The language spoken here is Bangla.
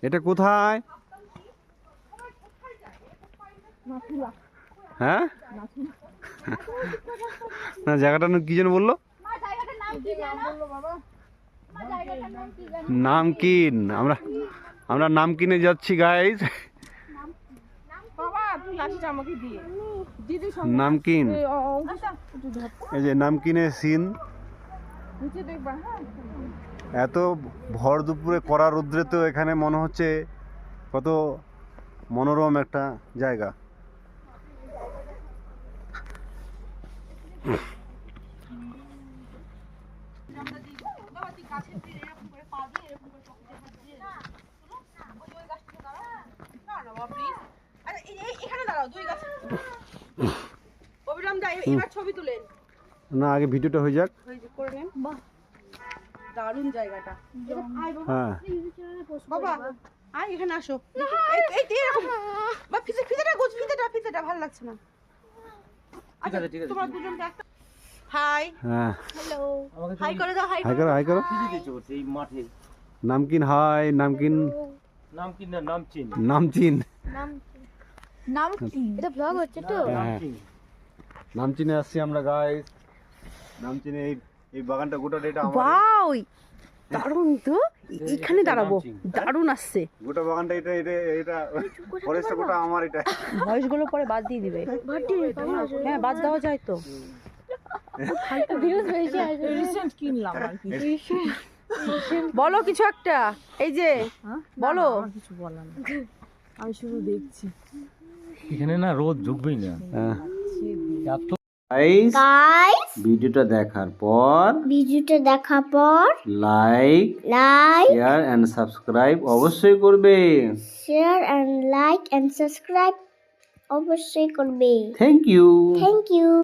এটা কোথায়? হ্যাঁ না জায়গাটার নাম কি যেন বললো? নামকিন। আমরা নামকিনে যাচ্ছি গাইস। নামকিন, এই যে নামকিনের সিন। এত ভর দুপুরে কড়া রৌদ্রে তো এখানে মনে হচ্ছে কত মনোরম একটা জায়গা। না আগে ভিডিওটা হয়ে যাক। দারুণ জায়গাটা। হ্যাঁ বাবা আয় এখানে আসো। এই এরকম বা ফিতেটা ভালো লাগছে না। ঠিক আছে তোমরা দুজনকে একটা হাই। হ্যাঁ হ্যালো হাই করে দাও। হাই করো হাই করো। এই মাঠে নামকিন হাই। নামকিন নামকিন না নামচিন। নামচিন। নামকিন এটা ব্লগ হচ্ছে তো। হ্যাঁ নামচিনে আসছি আমরা গাইস। নামচিনে এই বাগানটা গোটাটা এটা আমার। ওয়াও দারুণ তো। এখানে দাঁড়াবো। দারুণ আসছে গোটা বাগানটা এটা ফরেস্টটা গোটা আমার। এটা ভয়েসগুলো পরে বাদ দিয়ে দিবে। হ্যাঁ বাদ দেওয়া যায় তো। রিসেন্ট কিনলাম আর কি। বলো কিছু একটা। এই যে বলো। কিছু বলার না, আমি শুধু দেখছি। এখানে না রোদ ঢুকবেই না। এত গাইস ভিডিওটা দেখার পর লাইক শেয়ার এন্ড সাবস্ক্রাইব অবশ্যই করবে। লাইক এন্ড সাবস্ক্রাইব অবশ্যই করবে। Thank you.